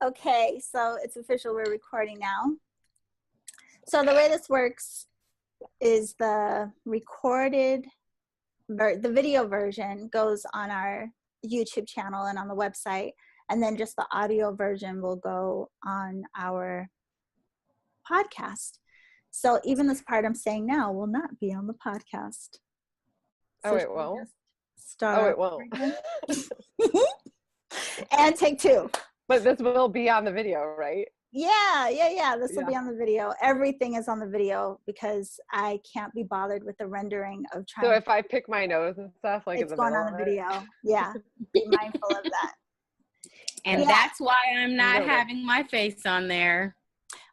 Okay, so it's official. We're recording now. So the way this works is the video version goes on our YouTube channel and on the website, and then just the audio version will go on our podcast. So even this part I'm saying now will not be on the podcast. Oh, it won't? Start. Oh, it won't. And take two. But this will be on the video, right? Yeah. This will be on the video. Everything is on the video because I can't be bothered with the rendering of trying. So if I pick my nose and stuff, like it's going on the video. Yeah. Be mindful of that. And that's why I'm not having my face on there.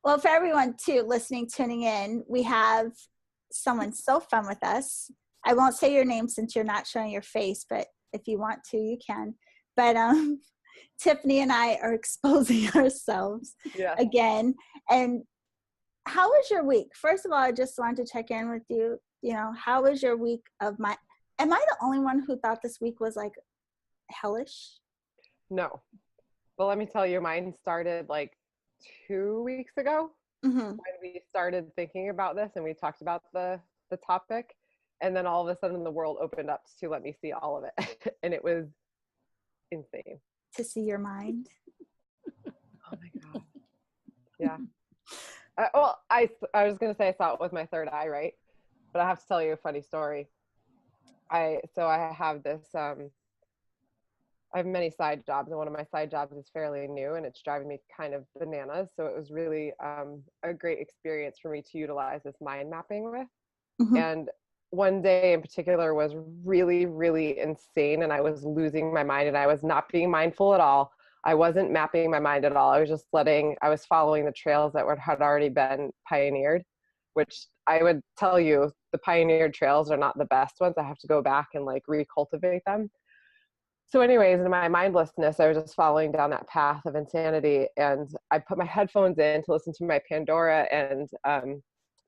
Well, for everyone too, listening, tuning in, we have someone so fun with us. I won't say your name since you're not showing your face, but if you want to, you can. But Tiffany and I are exposing ourselves again. And how was your week? First of all, I just wanted to check in with you. You know, how was your week am I the only one who thought this week was like hellish? No. But let me tell you, mine started like 2 weeks ago when we started thinking about this and we talked about the topic. And then all of a sudden the world opened up to let me see all of it. And it was insane. To see your mind. Oh my God. Yeah. Well, I was going to say I saw it with my third eye, right? But I have to tell you a funny story. I have this, I have many side jobs, and one of my side jobs is fairly new and it's driving me kind of bananas. So it was really a great experience for me to utilize this mind mapping with. And one day in particular was really, really insane, and I was losing my mind and I was not being mindful at all. I wasn't mapping my mind at all. I was following the trails that had already been pioneered, which I would tell you, the pioneered trails are not the best ones. I have to go back and like recultivate them. So anyways, in my mindlessness, I was just following down that path of insanity, and I put my headphones in to listen to my Pandora, and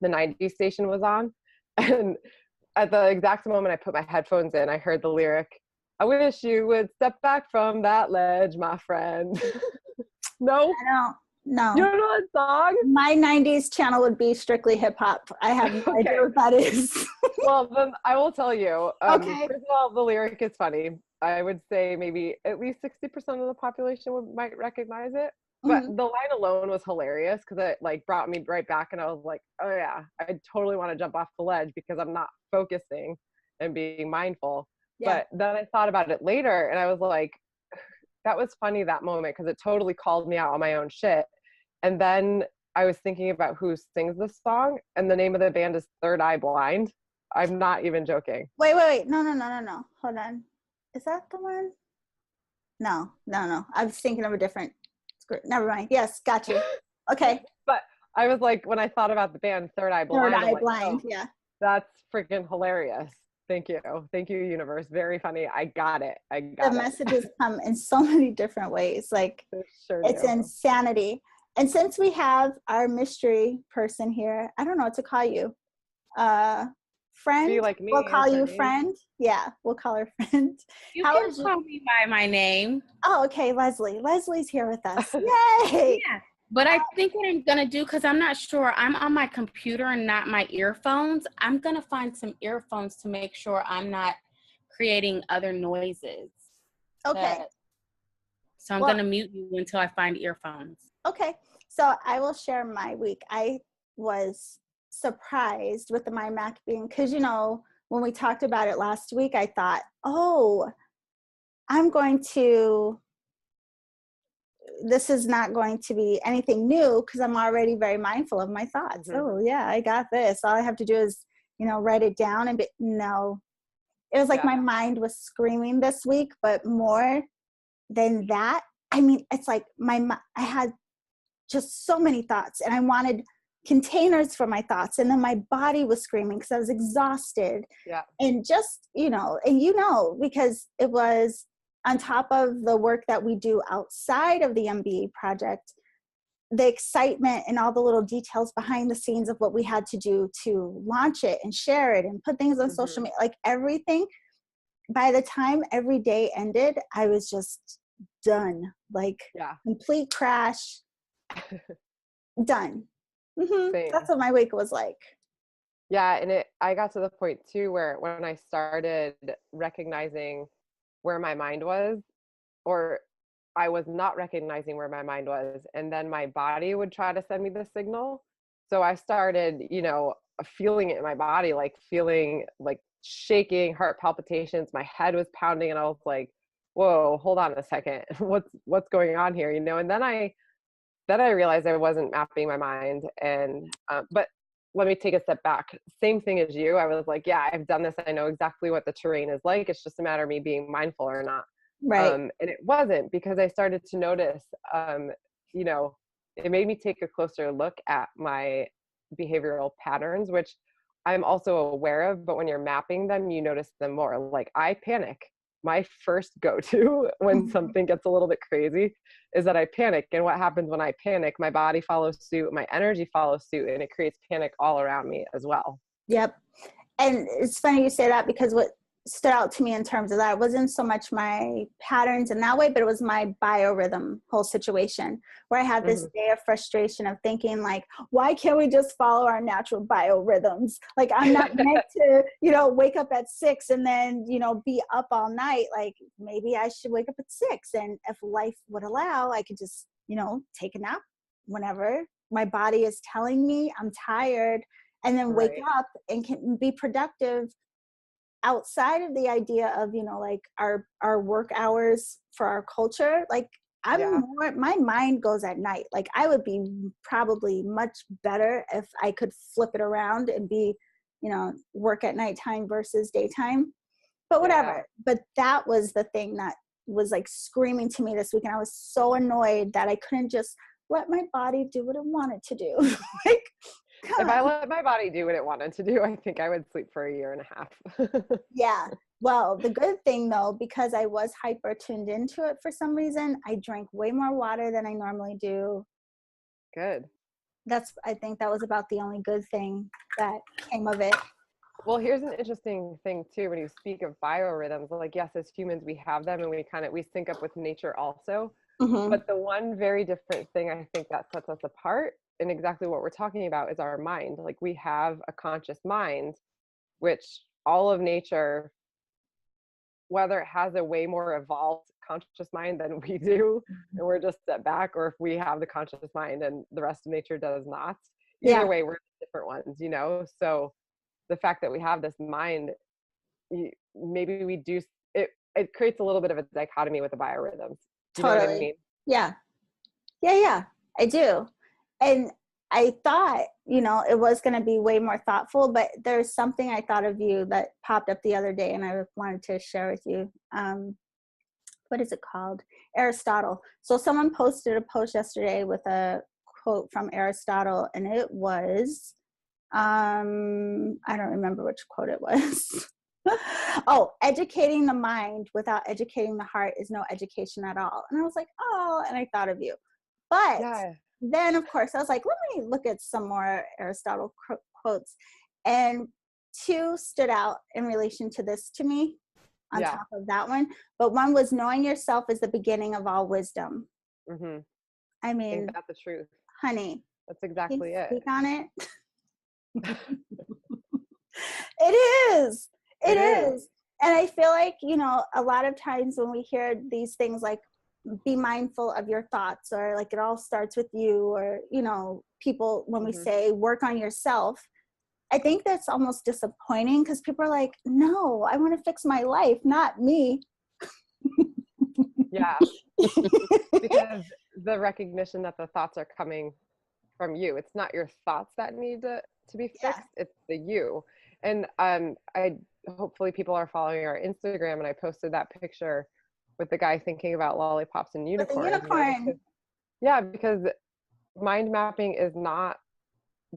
the 90s station was on. And at the exact moment I put my headphones in, I heard the lyric, "I wish you would step back from that ledge, my friend." No? No. You don't know that song? My 90s channel would be strictly hip hop. I have no idea what that is. Well, then I will tell you. Okay. First of all, the lyric is funny. I would say maybe at least 60% of the population might recognize it. But the line alone was hilarious because it like brought me right back, and I was like, oh yeah, I totally want to jump off the ledge because I'm not focusing and being mindful. But then I thought about it later and I was like, that was funny that moment because it totally called me out on my own shit. And then I was thinking about who sings this song, and the name of the band is Third Eye Blind. I'm not even joking. Wait. No. Hold on. Is that the one? No. I was thinking of a different. Never mind. Yes, got you. Okay. But I was like, when I thought about the band Third Eye Blind, yeah. That's freaking hilarious. Thank you, universe. Very funny. I got it. The messages come in so many different ways. Like it's insanity. And since we have our mystery person here, I don't know what to call you. Friend. Do you like me? We'll call you friend. Yeah, we'll call her friend. You can call me by my name. Oh, okay, Leslie. Leslie's here with us. Yay! Yeah. But I think what I'm going to do, because I'm not sure, I'm on my computer and not my earphones. I'm going to find some earphones to make sure I'm not creating other noises. Okay. So I'm going to mute you until I find earphones. Okay. So I will share my week. I was surprised with the mind mapping because, you know, when we talked about it last week, I thought, this is not going to be anything new because I'm already very mindful of my thoughts. Oh yeah, I got this. All I have to do is, you know, write it down no. It was like my mind was screaming this week, but more than that, I mean, it's like I had just so many thoughts and I wanted containers for my thoughts, and then my body was screaming because I was exhausted. Yeah. And just, because it was on top of the work that we do outside of the MBA project, the excitement and all the little details behind the scenes of what we had to do to launch it and share it and put things on social media, like everything. By the time every day ended, I was just done, like Yeah. complete crash, done. Same. That's what my week was like. Yeah. And I got to the point too, where when I started recognizing where my mind was, or I was not recognizing where my mind was, and then my body would try to send me the signal. So I started, feeling it in my body, like feeling like shaking, heart palpitations, my head was pounding, and I was like, whoa, hold on a second. What's going on here? And then I realized I wasn't mapping my mind. And but let me take a step back. Same thing as you. I was like, yeah, I've done this. I know exactly what the terrain is like. It's just a matter of me being mindful or not. Right. And it wasn't, because I started to notice, it made me take a closer look at my behavioral patterns, which I'm also aware of, but when you're mapping them, you notice them more. Like, I panic. My first go-to when something gets a little bit crazy is that I panic. And what happens when I panic? My body follows suit, my energy follows suit, and it creates panic all around me as well. Yep. And it's funny you say that, because what stood out to me in terms of that wasn't so much my patterns in that way, but it was my biorhythm whole situation, where I had this day of frustration of thinking, like, why can't we just follow our natural biorhythms? Like, I'm not meant to, wake up at 6 and then, be up all night. Like, maybe I should wake up at 6. And if life would allow, I could just, take a nap whenever my body is telling me I'm tired, and then wake up and can be productive outside of the idea of, like our work hours for our culture. Like, my mind goes at night. Like, I would be probably much better if I could flip it around and be, work at nighttime versus daytime, but whatever. Yeah. But that was the thing that was like screaming to me this week. And I was so annoyed that I couldn't just let my body do what it wanted to do. Like, if I let my body do what it wanted to do, I think I would sleep for 1.5 years. Yeah. Well, the good thing though, because I was hyper tuned into it for some reason, I drank way more water than I normally do. Good. I think that was about the only good thing that came of it. Well, here's an interesting thing too. When you speak of biorhythms, like, yes, as humans, we have them, and we sync up with nature also. But the one very different thing I think that sets us apart, and exactly what we're talking about, is our mind. Like, we have a conscious mind, which all of nature, whether it has a way more evolved conscious mind than we do, and we're just set back, or if we have the conscious mind and the rest of nature does not, either way, we're different ones, so the fact that we have this mind, maybe we do it creates a little bit of a dichotomy with the biorhythms. You know what I mean? Yeah, I do. And I thought, it was going to be way more thoughtful, but there's something I thought of you that popped up the other day, and I wanted to share with you. What is it called? Aristotle. So someone posted a post yesterday with a quote from Aristotle, and it was, I don't remember which quote it was. Oh, educating the mind without educating the heart is no education at all. And I was like, oh, and I thought of you. But then, of course, I was like, let me look at some more Aristotle quotes. And 2 stood out in relation to this to me on top of that one. But one was, knowing yourself is the beginning of all wisdom. I mean, ain't that the truth? Honey. That's exactly it. Speak on it. It is. It is. And I feel like, a lot of times when we hear these things like, be mindful of your thoughts, or like, it all starts with you, or, people, when we say work on yourself, I think that's almost disappointing, because people are like, no, I want to fix my life, not me. Yeah. Because the recognition that the thoughts are coming from you. It's not your thoughts that need to be fixed. It's the you. And I hopefully people are following our Instagram, and I posted that picture with the guy thinking about lollipops and unicorns. Because mind mapping is not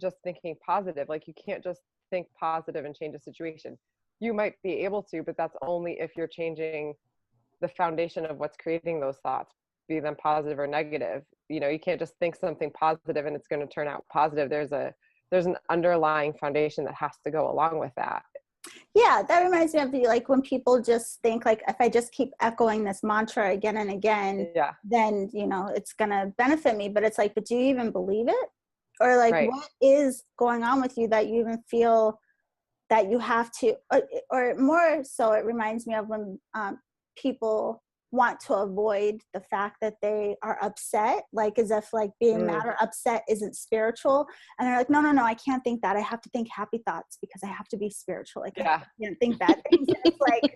just thinking positive. Like, you can't just think positive and change a situation. You might be able to, but that's only if you're changing the foundation of what's creating those thoughts, be them positive or negative. You can't just think something positive and it's going to turn out positive. There's an underlying foundation that has to go along with that. Yeah, that reminds me of like when people just think like, if I just keep echoing this mantra again and again, then, you know, it's going to benefit me. But it's like, but do you even believe it? Or like, what is going on with you that you even feel that you have to, or more so it reminds me of when people want to avoid the fact that they are upset, like as if like being mad or upset isn't spiritual. And they're like, no, I can't think that. I have to think happy thoughts because I have to be spiritual. Like, I can't think bad things. And it's like,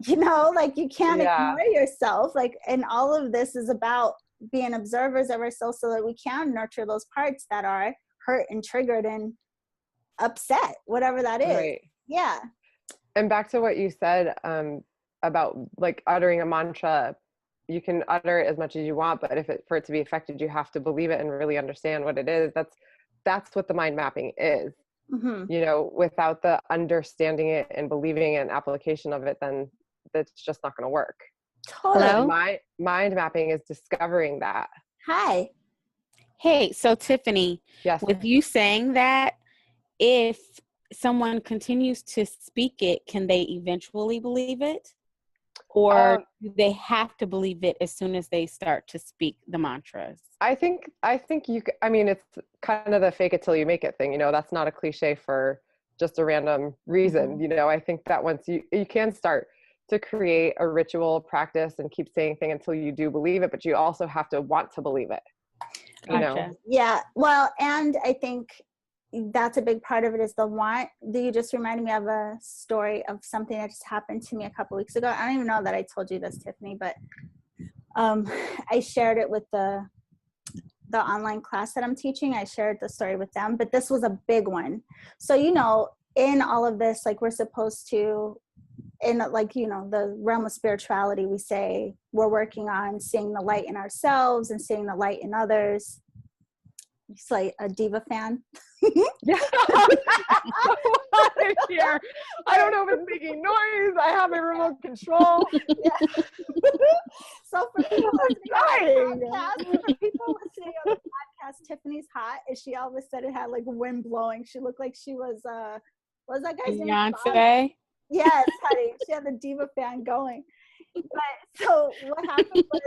you know, like you can't ignore yourself. Like, and all of this is about being observers of ourselves so that we can nurture those parts that are hurt and triggered and upset, whatever that is. Right. Yeah. And back to what you said about like uttering a mantra, you can utter it as much as you want, but for it to be effective, you have to believe it and really understand what it is. That's what the mind mapping is. You know, without the understanding it and believing it and application of it, then that's just not going to work. Totally. Mind mapping is discovering that. Hi. Hey, so Tiffany, with you saying that, if someone continues to speak it, can they eventually believe it? Or do they have to believe it as soon as they start to speak the mantras? I think I mean, it's kind of the fake it till you make it thing, you know, that's not a cliche for just a random reason. You know, I think that once you can start to create a ritual practice and keep saying thing until you do believe it, but you also have to want to believe it. You know? Yeah. Well, and I think that's a big part of it is the want. You just reminded me of a story of something that just happened to me a couple weeks ago. I don't even know that I told you this, Tiffany, but I shared it with the online class that I'm teaching. I shared the story with them, but this was a big one. So, you know, in all of this, like we're supposed to, in like, you know, the realm of spirituality, we say we're working on seeing the light in ourselves and seeing the light in others. It's like a diva fan. Yeah. Here. I don't know if it's making noise. I have a remote control. So for people listening on the podcast, Tiffany's hot, and she all of a sudden had like wind blowing. She looked like she was what was that guy's name? Beyonce. Yes, honey. She had the diva fan going. But so what happened was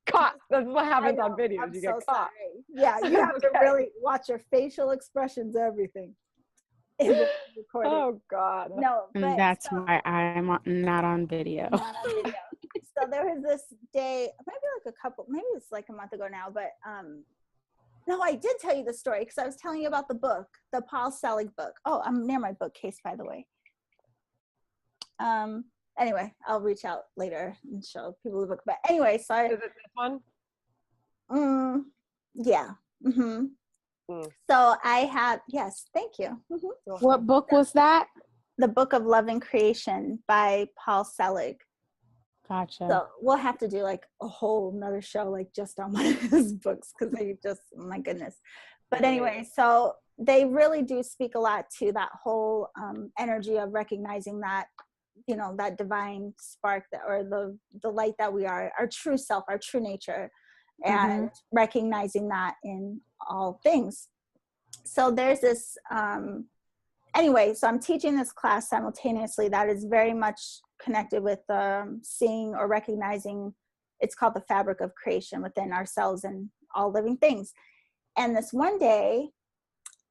caught. That's what happens on videos. I'm you so get caught. Sorry. Yeah, you have to really watch your facial expressions, everything. Oh God. No, but that's why I'm not on video. Not on video. So there was this day, maybe it's like a month ago now, but no, I did tell you the story because I was telling you about the book, the Paul Selig book. Oh, I'm near my bookcase, by the way. Anyway, I'll reach out later and show people the book. But anyway, so is it this one? Yeah. So I had, yes, thank you. What book was that? The Book of Love and Creation by Paul Selig. Gotcha. So we'll have to do like a whole nother show, like just on one of his books, because they just, oh my goodness. But anyway, so they really do speak a lot to that whole energy of recognizing that, you know, that divine spark that, or the light that we are, our true self, our true nature, and recognizing that in all things. So there's this, anyway, so I'm teaching this class simultaneously that is very much connected with seeing or recognizing, it's called the fabric of creation within ourselves and all living things. And this one day,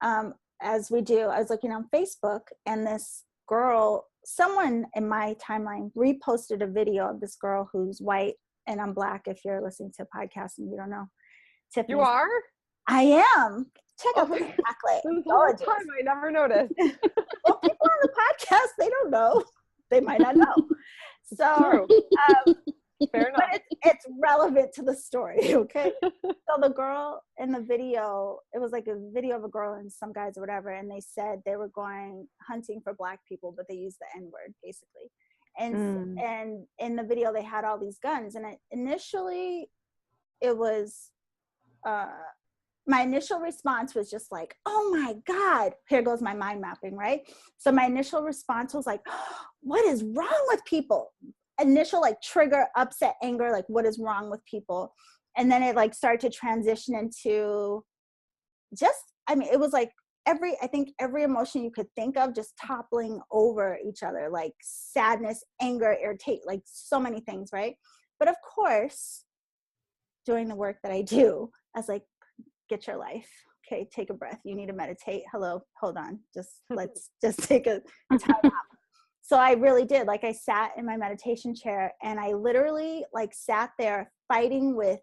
as we do, I was looking on Facebook, and this girl, someone in my timeline reposted a video of this girl who's white and I'm black. If you're listening to a podcast and you don't know, Tiffany. You are? I am. Check out this backlit. This whole time I never noticed. Well, people on the podcast, they don't know. They might not know. So, fair enough. But it's relevant to the story, okay? So the girl in the video, it was like a video of a girl and some guys or whatever, and they said they were going hunting for black people, but they used the N-word basically. And in the video, they had all these guns, and initially, it was my initial response was just like, oh my God, here goes my mind mapping, right? So my initial response was like, oh, what is wrong with people? Initial like trigger, upset, anger, like what is wrong with people? And then it like started to transition into just, I mean, it was like I think every emotion you could think of just toppling over each other, like sadness, anger, irritate, like so many things, right? But of course, doing the work that I do, I was like, get your life. Okay, take a breath. You need to meditate. Hello, hold on. Let's just take a time out. So I really did. Like, I sat in my meditation chair and I literally like sat there fighting with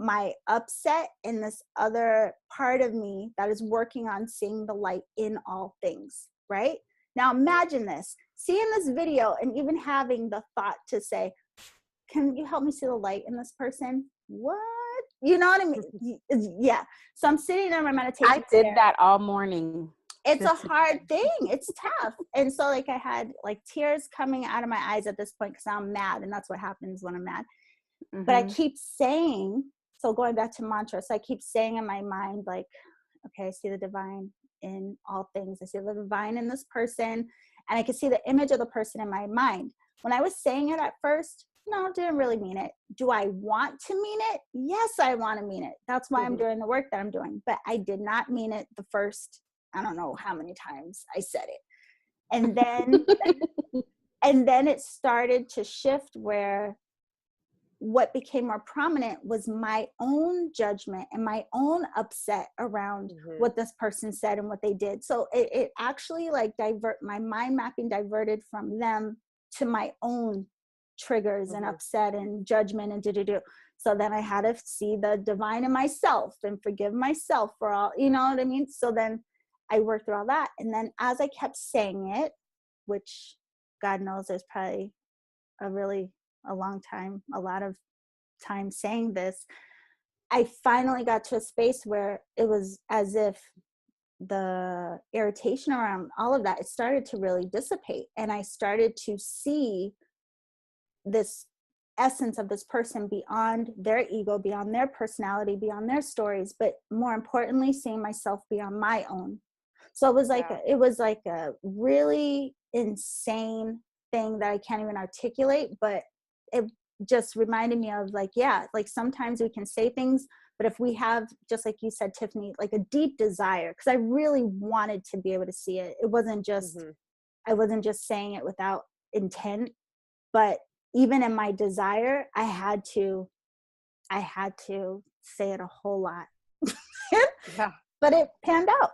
my upset in this other part of me that is working on seeing the light in all things, right? Now imagine this, seeing this video and even having the thought to say, can you help me see the light in this person? What? You know what I mean? Yeah. So I'm sitting there in my meditation I did that all morning. It's a hard thing. It's tough. And so like I had like tears coming out of my eyes at this point because I'm mad, and that's what happens when I'm mad. Mm-hmm. But I keep saying, so going back to mantra, so I keep saying in my mind, like, okay, I see the divine in all things. I see the divine in this person, and I can see the image of the person in my mind. When I was saying it at first, no, didn't really mean it. Do I want to mean it? Yes, I want to mean it. That's why I'm doing the work that I'm doing. But I did not mean it the first, I don't know how many times I said it. And then, and then it started to shift where what became more prominent was my own judgment and my own upset around what this person said and what they did. So it actually like my mind mapping diverted from them to my own triggers and upset and judgment and do. So then I had to see the divine in myself and forgive myself for all, you know what I mean? So then I worked through all that. And then as I kept saying it, which God knows there's probably a long time, a lot of time saying this, I finally got to a space where it was as if the irritation around all of that, it started to really dissipate. And I started to see this essence of this person beyond their ego, beyond their personality, beyond their stories, but more importantly, seeing myself beyond my own. So it was like a really insane thing that I can't even articulate, but it just reminded me of like, yeah, like sometimes we can say things, but if we have, just like you said, Tiffany, like a deep desire, because I really wanted to be able to see it. It wasn't just, I wasn't just saying it without intent, but even in my desire, I had to say it a whole lot. Yeah. But it panned out.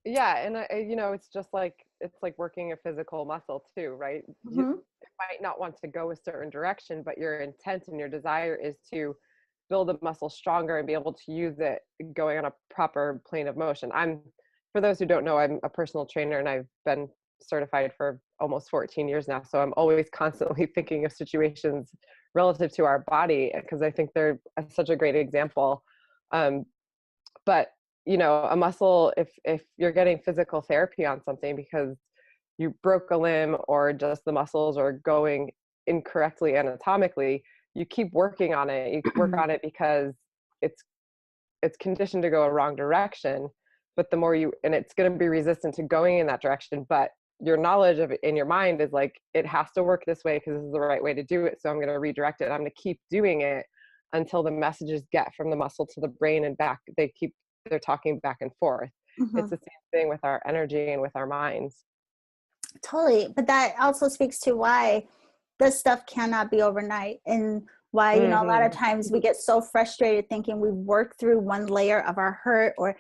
Yeah. And it's like working a physical muscle too, right? You might not want to go a certain direction, but your intent and your desire is to build the muscle stronger and be able to use it going on a proper plane of motion. For those who don't know, I'm a personal trainer and I've been certified for almost 14 years now. So I'm always constantly thinking of situations relative to our body because I think they're such a great example. But a muscle, if you're getting physical therapy on something because you broke a limb or just the muscles are going incorrectly anatomically, you keep working on it. You work on it because it's conditioned to go a wrong direction. But the more and it's going to be resistant to going in that direction. But your knowledge of it in your mind is like, it has to work this way because this is the right way to do it. So I'm going to redirect it. I'm going to keep doing it until the messages get from the muscle to the brain and back. They're talking back and forth. It's the same thing with our energy and with our minds. Totally. But that also speaks to why this stuff cannot be overnight, and why, a lot of times we get so frustrated thinking we've worked through one layer of our hurt or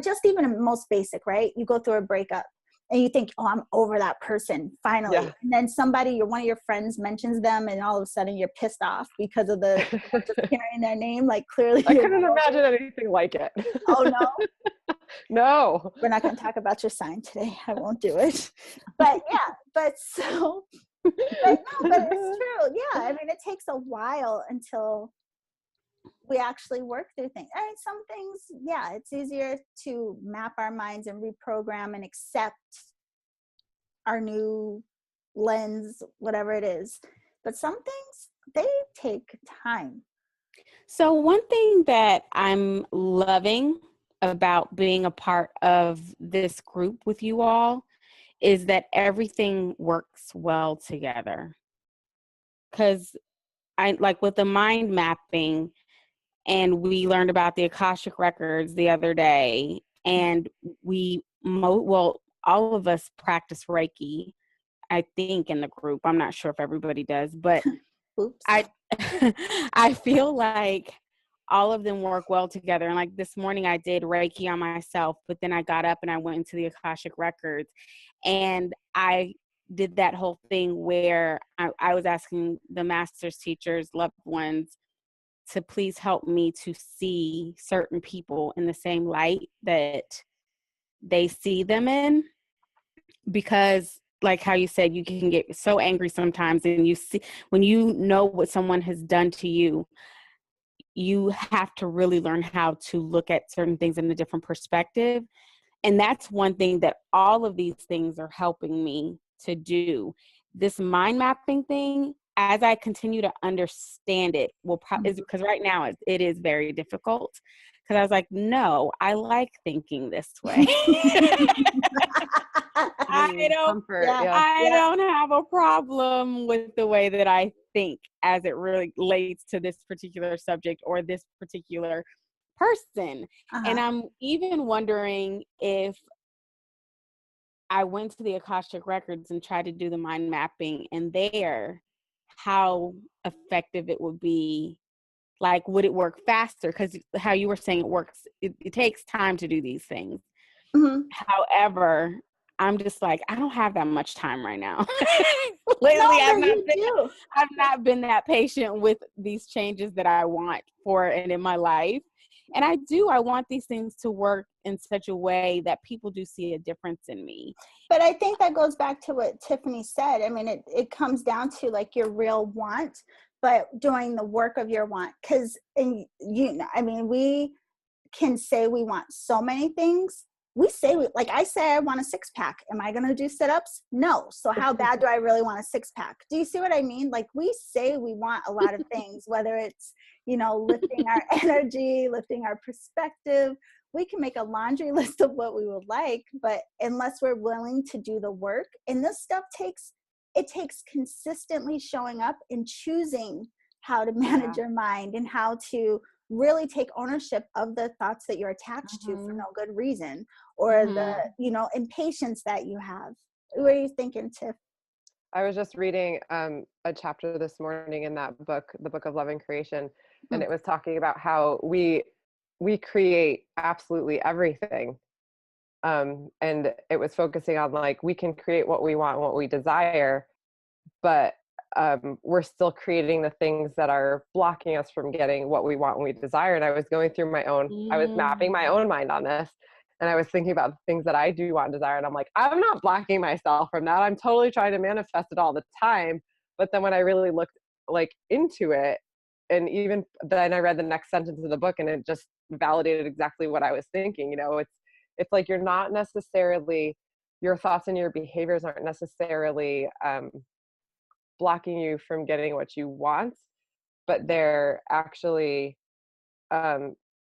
just even most basic, right? You go through a breakup and you think, oh, I'm over that person finally. Yeah. And then one of your friends mentions them and all of a sudden you're pissed off because of just hearing their name. Like clearly. I couldn't imagine anything like it. Oh no. No. We're not going to talk about your sign today. I won't do it. But it's true. Yeah. I mean, it takes a while until we actually work through things. I mean, some things, it's easier to map our minds and reprogram and accept our new lens, whatever it is. But some things, they take time. So one thing that I'm loving about being a part of this group with you all is that everything works well together. Because I like with the mind mapping, and we learned about the Akashic records the other day, and all of us practice Reiki, I think, in the group. I'm not sure if everybody does, but Oops. I feel like all of them work well together. And like this morning I did Reiki on myself, but then I got up and I went into the Akashic Records, and I did that whole thing where I was asking the master's teachers, loved ones, to please help me to see certain people in the same light that they see them in. Because like how you said, you can get so angry sometimes, and you see, when you know what someone has done to you, you have to really learn how to look at certain things in a different perspective. And that's one thing that all of these things are helping me to do. This mind mapping thing, as I continue to understand it, because right now it is very difficult. Because I was like, no, I like thinking this way. I don't have a problem with the way that I think as it relates to this particular subject or this particular person. And I'm even wondering if I went to the Akashic Records and tried to do the mind mapping, and there, how effective it would be. Like, would it work faster? Because how you were saying it takes time to do these things. Mm-hmm. However, I'm just like, I don't have that much time right now. Lately, I've not been that patient with these changes that I want for and in my life. And I want these things to work in such a way that people do see a difference in me. But I think that goes back to what Tiffany said. I mean, it comes down to like your real want, but doing the work of your want. Because, we can say we want so many things. I say I want a 6-pack. Am I going to do sit-ups? No. So how bad do I really want a 6-pack? Do you see what I mean? Like, we say we want a lot of things, whether it's, lifting our energy, lifting our perspective. We can make a laundry list of what we would like, but unless we're willing to do the work, and this stuff takes consistently showing up and choosing how to manage your mind and how to really take ownership of the thoughts that you're attached to for no good reason, or the impatience that you have. What are you thinking, Tiff? I was just reading a chapter this morning in that book, the Book of Love and Creation, and it was talking about how we create absolutely everything, and it was focusing on like we can create what we want, what we desire, but we're still creating the things that are blocking us from getting what we want and we desire. And I was going through I was mapping my own mind on this, and I was thinking about the things that I do want and desire. And I'm like, I'm not blocking myself from that. I'm totally trying to manifest it all the time. But then when I really looked like into it, and even then I read the next sentence of the book, and it just validated exactly what I was thinking. It's like you're not necessarily, your thoughts and your behaviors aren't necessarily blocking you from getting what you want, but they're actually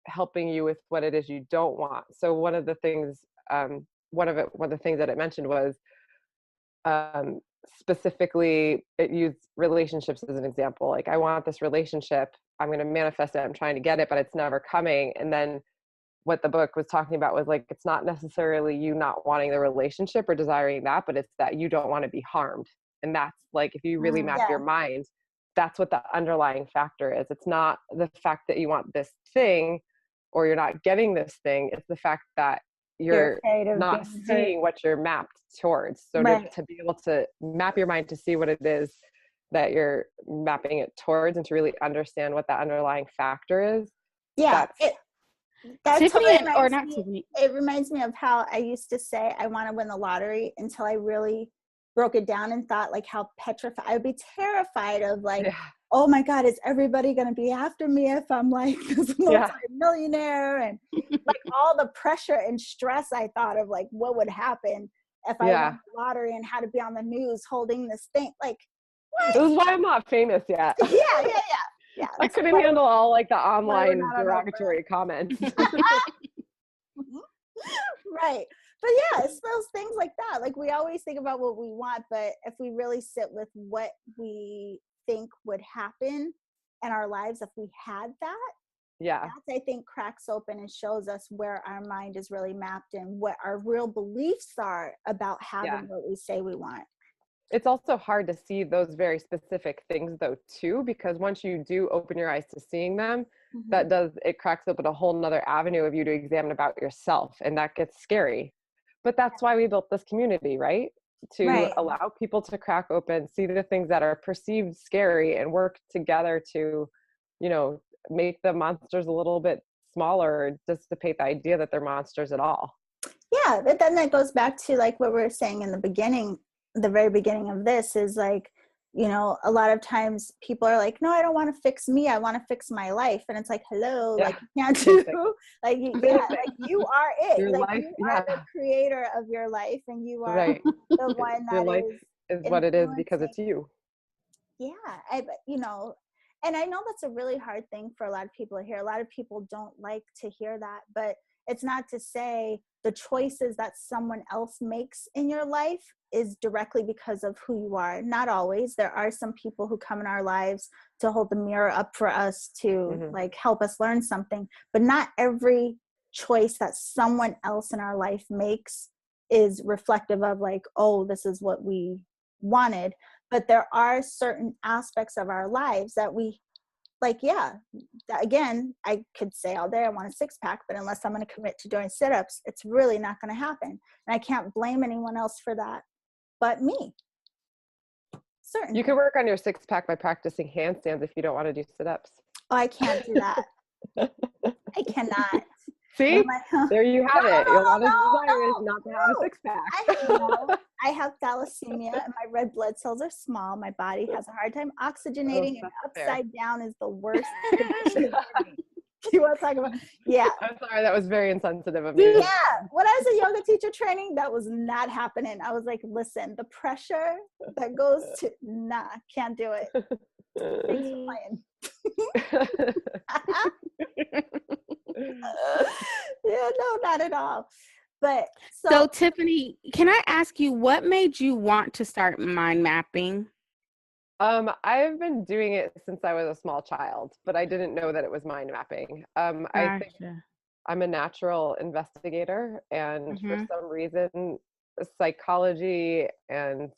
helping you with what it is you don't want. So one of the things that it mentioned was specifically, it used relationships as an example. Like, I want this relationship, I'm going to manifest it, I'm trying to get it, but it's never coming. And then what the book was talking about was like, it's not necessarily you not wanting the relationship or desiring that, but it's that you don't want to be harmed. And that's like, if you really map your mind, that's what the underlying factor is. It's not the fact that you want this thing or you're not getting this thing. It's the fact that you're not seeing what you're mapped towards. So to be able to map your mind to see what it is that you're mapping it towards, and to really understand what that underlying factor is. Yeah. Tiffany. It reminds me of how I used to say I want to win the lottery until I really broke it down and thought like how petrified I would be, terrified of like, oh my God, is everybody going to be after me if I'm like this multi-millionaire? And like all the pressure and stress I thought of like what would happen if I won the lottery and had to be on the news holding this thing. Like, what? This is why I'm not famous yet. Yeah. I couldn't handle all like the online derogatory comments. Right. But yeah, it's those things like that. Like, we always think about what we want, but if we really sit with what we think would happen in our lives if we had that, Yeah. That, I think, cracks open and shows us where our mind is really mapped and what our real beliefs are about having what we say we want. It's also hard to see those very specific things though too, because once you do open your eyes to seeing them, it cracks open a whole nother avenue of you to examine about yourself, and that gets scary. But that's why we built this community, right? To allow people to crack open, see the things that are perceived scary, and work together to, you know, make the monsters a little bit smaller, or dissipate the idea that they're monsters at all. Yeah, but then that goes back to like what we were saying in the beginning, the very beginning of this is like, you know, a lot of times people are like, no, I don't want to fix me. I want to fix my life. And it's like, hello, like you can't do, like, like you are it. Your like life, you are the creator of your life, and you are the one that your life is what it is because it's you. Yeah, you know, and I know that's a really hard thing for a lot of people to hear. A lot of people don't like to hear that, but it's not to say the choices that someone else makes in your life is directly because of who you are. Not always. There are some people who come in our lives to hold the mirror up for us to like help us learn something, but not every choice that someone else in our life makes is reflective of like, oh, this is what we wanted. But there are certain aspects of our lives that we like, again, I could say all day I want a six-pack, but unless I'm going to commit to doing sit-ups, it's really not going to happen. And I can't blame anyone else for that but me. Certain. You can work on your six-pack by practicing handstands if you don't want to do sit-ups. Oh, I can't do that. I cannot. See? There you have it. Your honest desire is not to have a six-pack. I have thalassemia and my red blood cells are small. My body has a hard time oxygenating, and upside down is the worst position. You want to talk about? Yeah. I'm sorry, that was very insensitive of me. Yeah. When I was a yoga teacher training, that was not happening. I was like, listen, the pressure that goes to, can't do it. Thanks for playing. Yeah, no, not at all. But so Tiffany, can I ask you, what made you want to start mind mapping? I've been doing it since I was a small child, but I didn't know that it was mind mapping. I think I'm a natural investigator, and for some reason, psychology and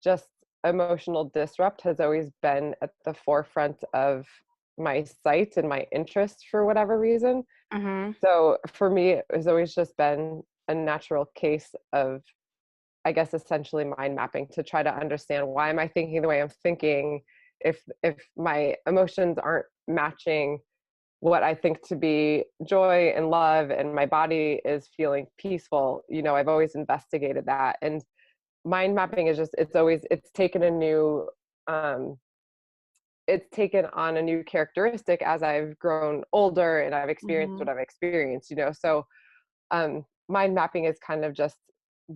just emotional disrupt has always been at the forefront of my sight and my interest for whatever reason. So for me, it has always just been a natural case of, I guess, essentially mind mapping, to try to understand, why am I thinking the way I'm thinking? If my emotions aren't matching what I think to be joy and love, and my body is feeling peaceful, you know, I've always investigated that. And mind mapping is just, it's taken on a new characteristic as I've grown older and I've experienced what I've experienced, you know. So mind mapping is kind of just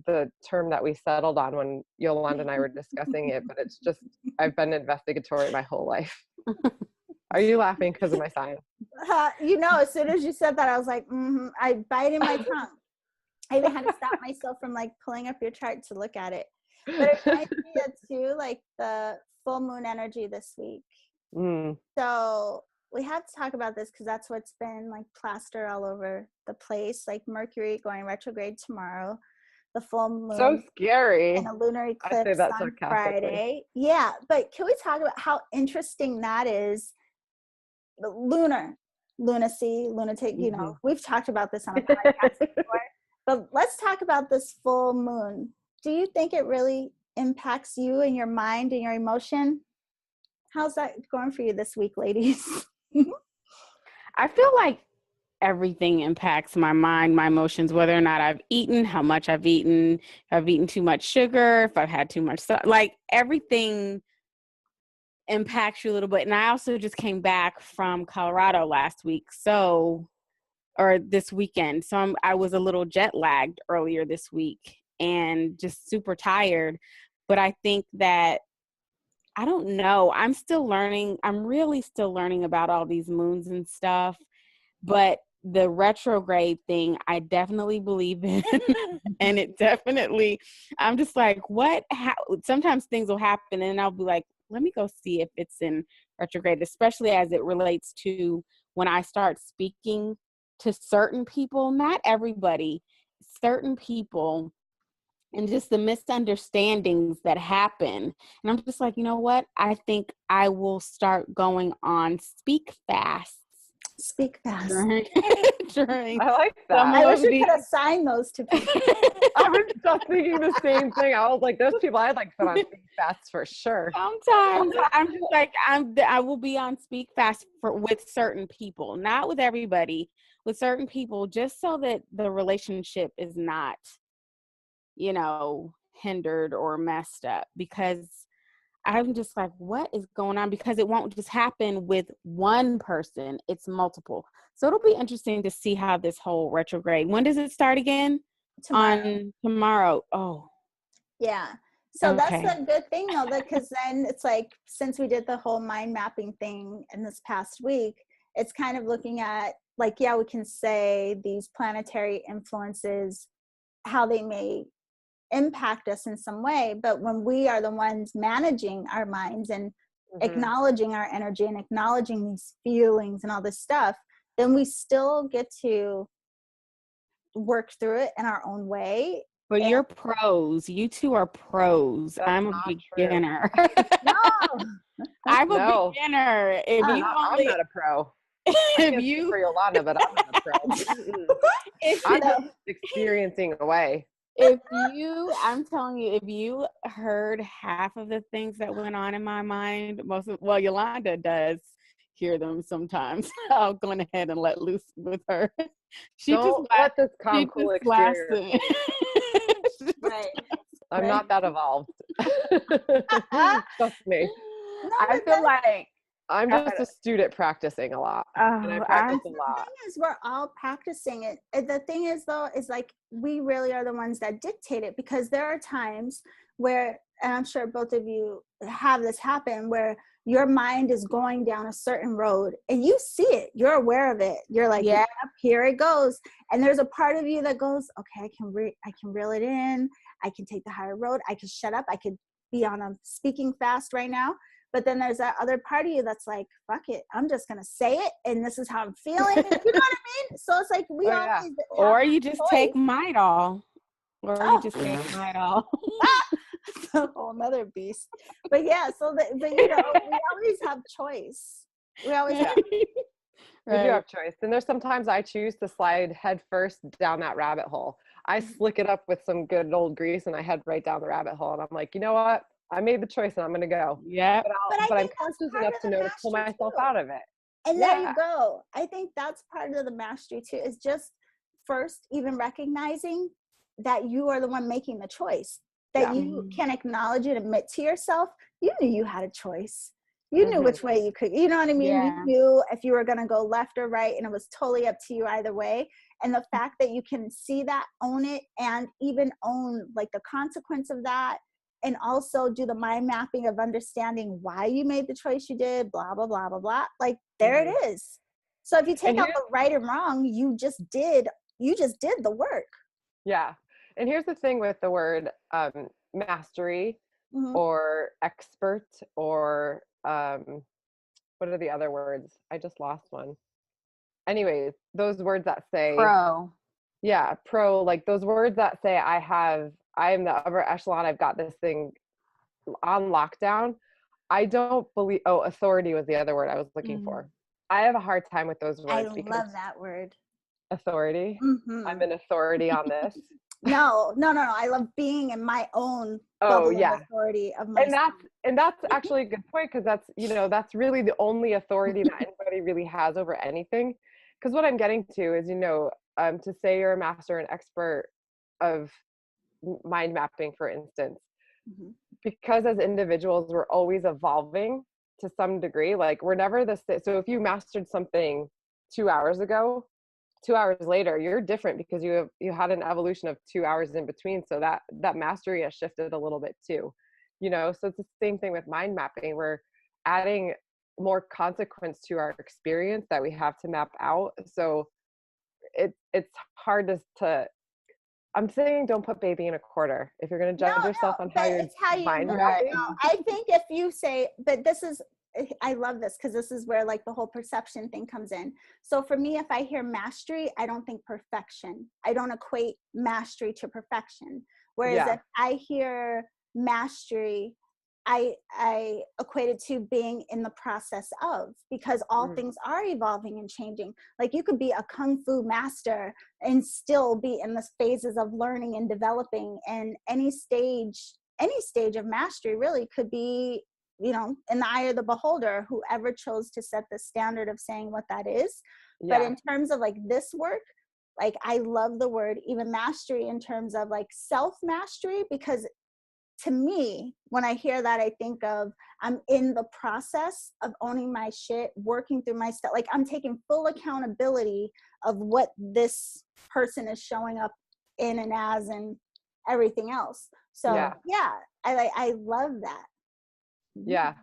the term that we settled on when Yolanda and I were discussing it, but it's just, I've been investigatory my whole life. Are you laughing because of my sign? You know, as soon as you said that, I was like, I bite in my tongue. I even had to stop myself from like pulling up your chart to look at it. But it reminds me of too, like the full moon energy this week. So we have to talk about this because that's what's been like plastered all over the place. Like Mercury going retrograde tomorrow, the full moon. So scary. And a lunar eclipse on Friday. Yeah, but can we talk about how interesting that is? The lunacy, lunatic, you know, we've talked about this on a podcast before, but let's talk about this full moon. Do you think it really impacts you and your mind and your emotion? How's that going for you this week, ladies? I feel like everything impacts my mind, my emotions, whether or not I've eaten, how much I've eaten, if I've eaten too much sugar, if I've had too much stuff, like everything impacts you a little bit. And I also just came back from Colorado last week, or this weekend. So I was a little jet lagged earlier this week and just super tired. But I think that, I don't know, I'm still learning. I'm really still learning about all these moons and stuff. But the retrograde thing, I definitely believe in. And it definitely, I'm just like, sometimes things will happen and I'll be like, let me go see if it's in retrograde, especially as it relates to when I start speaking to certain people, not everybody, certain people, and just the misunderstandings that happen. And I'm just like, you know what? I think I will start going on Speak Fast. Speak fast. During I like that. I wish we could assign those to people. I was just thinking the same thing. I was like, those people I'd like to put on Speak Fast for sure. Sometimes I'm just like, I will be on Speak Fast with certain people, not with everybody, with certain people, just so that the relationship is not, you know, hindered or messed up, because I'm just like, what is going on? Because it won't just happen with one person, it's multiple. So it'll be interesting to see how this whole retrograde, when does it start again? Tomorrow. Oh. Yeah. So okay. That's a good thing though, because then it's like, since we did the whole mind mapping thing in this past week, it's kind of looking at like, yeah, we can say these planetary influences, how they may impact us in some way, but when we are the ones managing our minds and acknowledging our energy and acknowledging these feelings and all this stuff, then we still get to work through it in our own way. But you're pros. You two are pros. That's I'm a beginner. No. I'm a beginner. If you I'm not a pro. If you for Yolanda, but I'm not a pro. I'm just experiencing away. I'm telling you, if you heard half of the things that went on in my mind, Yolanda does hear them sometimes. I'll go ahead and let loose with her. Don't let this calm, cool exterior. Right. I'm not that evolved. Trust me. No, I feel like I'm just a student practicing a lot. And I practice a lot. The thing is, we're all practicing it. The thing is, though, is like, we really are the ones that dictate it, because there are times where, and I'm sure both of you have this happen, where your mind is going down a certain road and you see it, you're aware of it. You're like, yeah, here it goes. And there's a part of you that goes, okay, I can reel it in. I can take the higher road. I can shut up. I could be on a speaking fast right now. But then there's that other part of you that's like, fuck it, I'm just going to say it. And this is how I'm feeling. You know what I mean? So it's like, or you just take Midol. Or you just take Midol. It's a whole nother beast. But yeah, but you know, we always have choice. We always have. We do have choice. And there's sometimes I choose to slide head first down that rabbit hole. I slick it up with some good old grease and I head right down the rabbit hole. And I'm like, you know what? I made the choice and I'm going to go. Yeah. But I'm conscious enough to know to pull myself out of it. And there you go. I think that's part of the mastery too, is just first even recognizing that you are the one making the choice, that you can acknowledge and admit to yourself, you knew you had a choice. You knew which way you could, you know what I mean? You knew if you were going to go left or right, and it was totally up to you either way. And the fact that you can see that, own it, and even own like the consequence of that, and also do the mind mapping of understanding why you made the choice you did, blah, blah, blah, blah, blah. Like there it is. So if you take out the right and wrong, you just did the work. Yeah. And here's the thing with the word mastery or expert or what are the other words? I just lost one. Anyways, those words that say pro. Yeah, pro, like those words that say I am the upper echelon, I've got this thing on lockdown. I don't believe, authority was the other word I was looking for. I have a hard time with those words. I love that word. Authority. I'm an authority on this. No. I love being in my own bubble of authority of myself. And that's actually a good point, because that's, you know, that's really the only authority that anybody really has over anything. Because what I'm getting to is, you know, to say you're a master and expert of mind mapping, for instance, because as individuals, we're always evolving to some degree. Like we're never the same. So if you mastered something 2 hours ago, 2 hours later, you're different because you had an evolution of 2 hours in between. So that mastery has shifted a little bit too, you know? So it's the same thing with mind mapping. We're adding more consequence to our experience that we have to map out. So it's hard to I'm saying don't put baby in a quarter. If you're going to judge yourself on how you're mind mapping. I think if you say, but this is I love this because this is where like the whole perception thing comes in. So for me, if I hear mastery, I don't think perfection. I don't equate mastery to perfection. Whereas if I hear mastery, I equate it to being in the process of, because all things are evolving and changing. Like you could be a kung fu master and still be in the phases of learning and developing, and any stage of mastery really could be, you know, in the eye of the beholder, whoever chose to set the standard of saying what that is. But in terms of like this work, like I love the word even mastery in terms of like self mastery, because to me, when I hear that, I think of I'm in the process of owning my shit, working through my stuff. Like I'm taking full accountability of what this person is showing up in and as and everything else. So I love that. Yeah.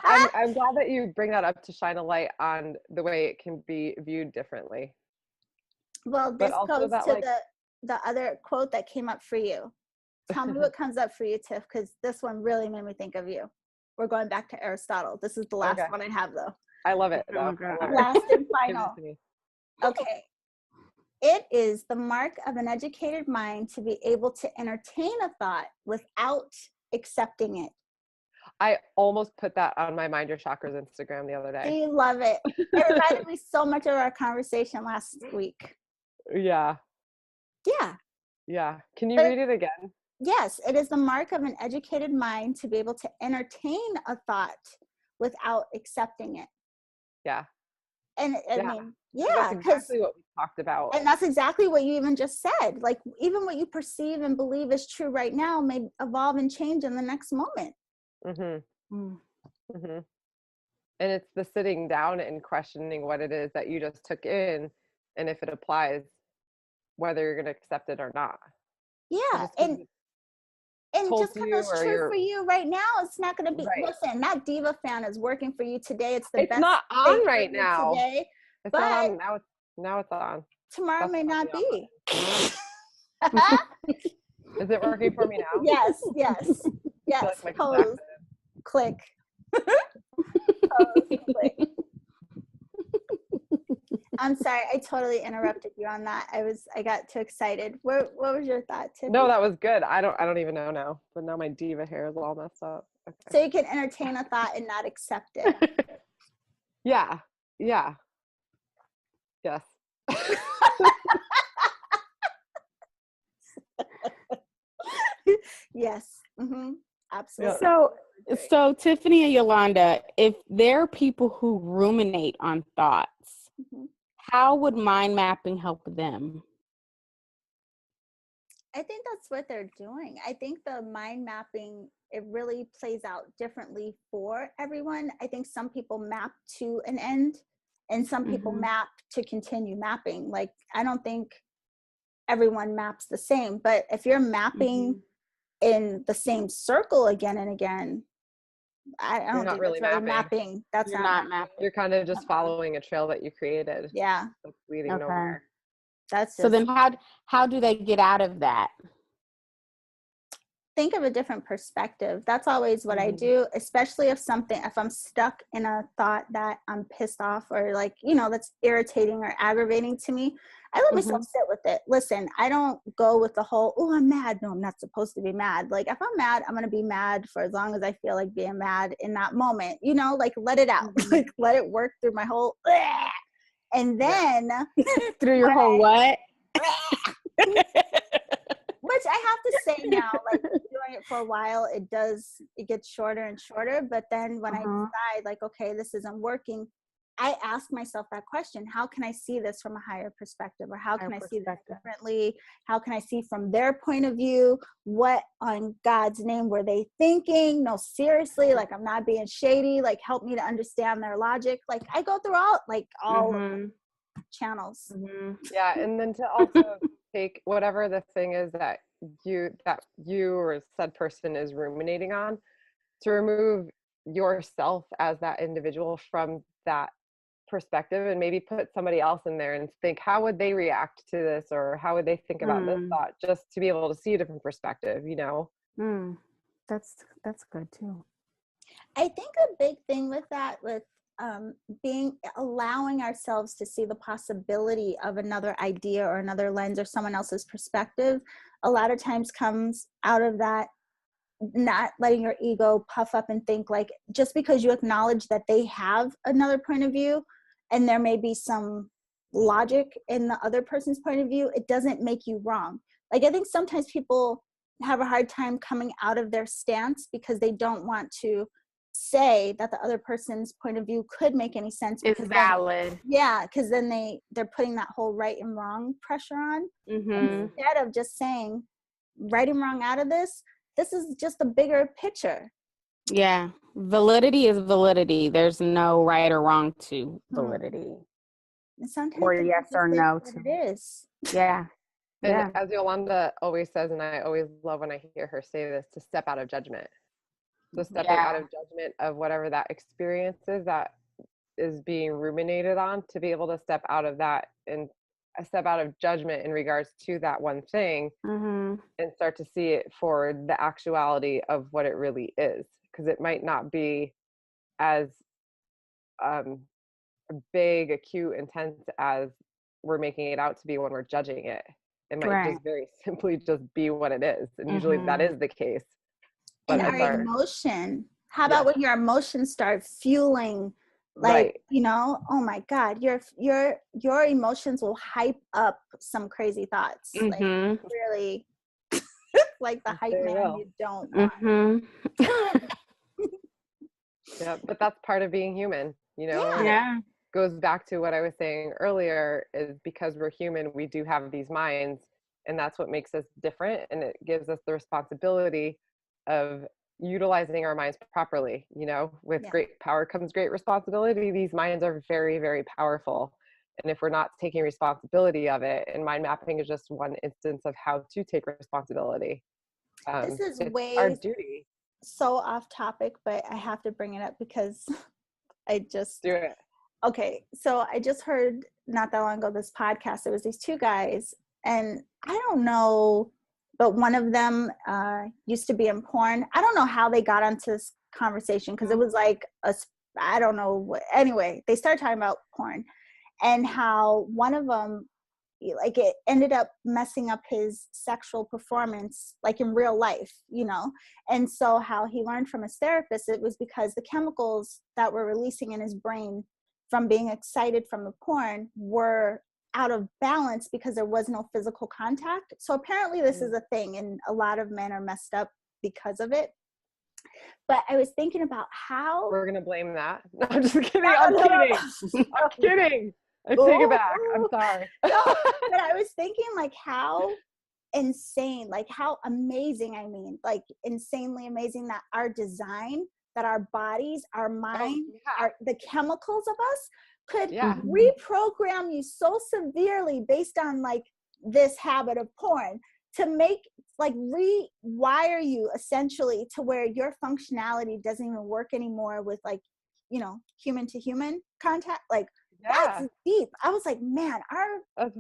I'm glad that you bring that up to shine a light on the way it can be viewed differently. Well, this goes to like, the other quote that came up for you. Tell me what comes up for you, Tiff, because this one really made me think of you. We're going back to Aristotle. This is the last one I have, though. I love it, though. Last and final. Okay. It is the mark of an educated mind to be able to entertain a thought without accepting it. I almost put that on my Mind Your Chakras Instagram the other day. Do you love it? It reminded me so much of our conversation last week. Yeah. Yeah. Yeah. Can you read it again? Yes, it is the mark of an educated mind to be able to entertain a thought without accepting it. Yeah. And I mean, that's exactly what we talked about. And that's exactly what you even just said. Like even what you perceive and believe is true right now may evolve and change in the next moment. And it's the sitting down and questioning what it is that you just took in, and if it applies, whether you're going to accept it or not. Yeah. And just because it's true for you right now, it's not going to be. Listen, that diva fan is working for you today. It's the best. It's not on right now. Today, it's not on now. Now it's on. Tomorrow may not be. Is it working for me now? Yes. Like pose. Click. Pose. Click. I'm sorry, I totally interrupted you on that. I got too excited. What was your thought, Tiffany? No, that was good. I don't even know now. But now my diva hair is all messed up. Okay. So you can entertain a thought and not accept it. Yeah. Yes. Yes. Absolutely. So Tiffany and Yolanda, if there are people who ruminate on thoughts, how would mind mapping help them? I think that's what they're doing. I think the mind mapping, it really plays out differently for everyone. I think some people map to an end and some people map to continue mapping. Like, I don't think everyone maps the same, but if you're mapping in the same circle again and again, I don't think really that's really mapping. That's not mapping. You're kind of just following a trail that you created. Yeah. That's leading nowhere. That's so then how do they get out of that? Think of a different perspective. That's always what I do, especially if I'm stuck in a thought that I'm pissed off or like, that's irritating or aggravating to me. I let myself sit with it. Listen, I don't go with the whole, oh, I'm mad. No, I'm not supposed to be mad. Like if I'm mad, I'm going to be mad for as long as I feel like being mad in that moment, like let it out, like let it work through my whole, and then through your whole what? Which I have to say now, like doing it for a while, it gets shorter and shorter. But then when I decide like, okay, this isn't working, I ask myself that question: how can I see this from a higher perspective, or how can I see this differently? How can I see from their point of view? What on God's name were they thinking? No, seriously, like I'm not being shady. Like help me to understand their logic. Like I go through all channels. Yeah, and then to also take whatever the thing is that you or said person is ruminating on, to remove yourself as that individual from that perspective and maybe put somebody else in there and think, how would they react to this, or how would they think about this thought, just to be able to see a different perspective, That's good too. I think a big thing with that, with allowing ourselves to see the possibility of another idea or another lens or someone else's perspective, a lot of times comes out of that, not letting your ego puff up and think like, just because you acknowledge that they have another point of view and there may be some logic in the other person's point of view, it doesn't make you wrong. Like, I think sometimes people have a hard time coming out of their stance because they don't want to say that the other person's point of view could make any sense. It's valid. Because then they're putting that whole right and wrong pressure on. Instead of just saying, right and wrong out of this is just a bigger picture. Yeah. Validity is validity. There's no right or wrong to validity. Or yes or no to it is. Yeah. And as Yolanda always says, and I always love when I hear her say this, to step out of judgment. So stepping out of judgment of whatever that experience is that is being ruminated on, to be able to step out of that and step out of judgment in regards to that one thing, and start to see it for the actuality of what it really is. Because it might not be as big, acute, intense as we're making it out to be when we're judging it. It might just very simply just be what it is. And usually that is the case. But and our emotion, how about when your emotions start fueling, like, oh my God, your emotions will hype up some crazy thoughts. Like, really, like the hype man you don't want. Yeah, but that's part of being human, It goes back to what I was saying earlier, is because we're human, we do have these minds, and that's what makes us different. And it gives us the responsibility of utilizing our minds properly. With great power comes great responsibility. These minds are very, very powerful. And if we're not taking responsibility of it, and mind mapping is just one instance of how to take responsibility. This is our duty. So off topic, but I have to bring it up because I just do it. Okay, so I just heard not that long ago this podcast. It was these two guys, and I don't know, but one of them used to be in porn. I don't know how they got onto this conversation, because it was like I don't know. Anyway, they started talking about porn and how one of them, like, it ended up messing up his sexual performance, like in real life, and so how he learned from his therapist, it was because the chemicals that were releasing in his brain from being excited from the porn were out of balance because there was no physical contact. So apparently this is a thing, and a lot of men are messed up because of it. But I was thinking about how we're gonna blame that. No, I'm just kidding. I'm kidding. I take it back. I'm sorry. No, but I was thinking, like, how insane, like how amazing, like insanely amazing that our design, that our bodies, our mind, the chemicals of us could reprogram you so severely based on like this habit of porn, to make, like, rewire you essentially to where your functionality doesn't even work anymore with, like, human to human contact. Like, that's deep. I was like, man, our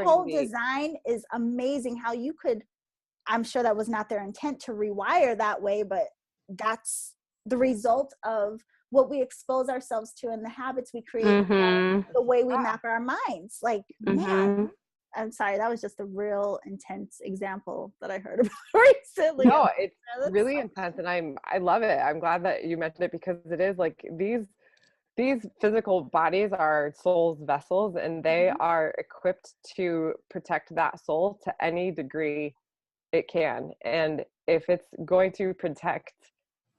whole design is amazing. How you could, I'm sure that was not their intent to rewire that way, but that's the result of what we expose ourselves to and the habits we create, the way we map our minds. Like, man, I'm sorry, that was just a real intense example that I heard about recently. No, it's really intense, and I love it. I'm glad that you mentioned it, because it is like these physical bodies are soul's vessels, and they are equipped to protect that soul to any degree it can. And if it's going to protect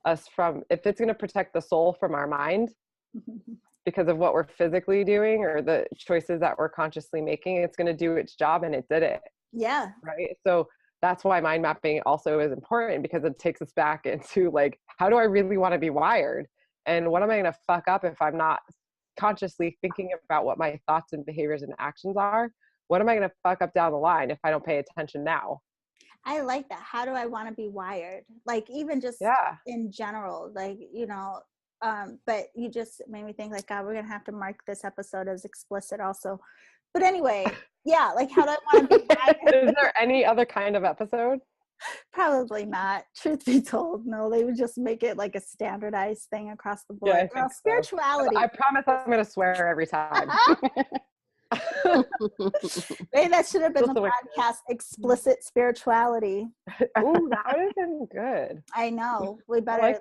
us from, if it's going to protect the soul from our mind because of what we're physically doing or the choices that we're consciously making, it's going to do its job, and it did it. Yeah. Right. So that's why mind mapping also is important, because it takes us back into, like, how do I really want to be wired? And what am I going to fuck up if I'm not consciously thinking about what my thoughts and behaviors and actions are? What am I going to fuck up down the line if I don't pay attention now? I like that. How do I want to be wired? Like, even just in general, like, but you just made me think, like, God, we're going to have to mark this episode as explicit also. But anyway, like, how do I want to be wired? Is there any other kind of episode? Probably not. Truth be told, no, they would just make it like a standardized thing across the board. Yeah, I think so. Spirituality. I promise I'm going to swear every time. Maybe that should have been the podcast, Explicit Spirituality. Oh, that would have been good. I know. We better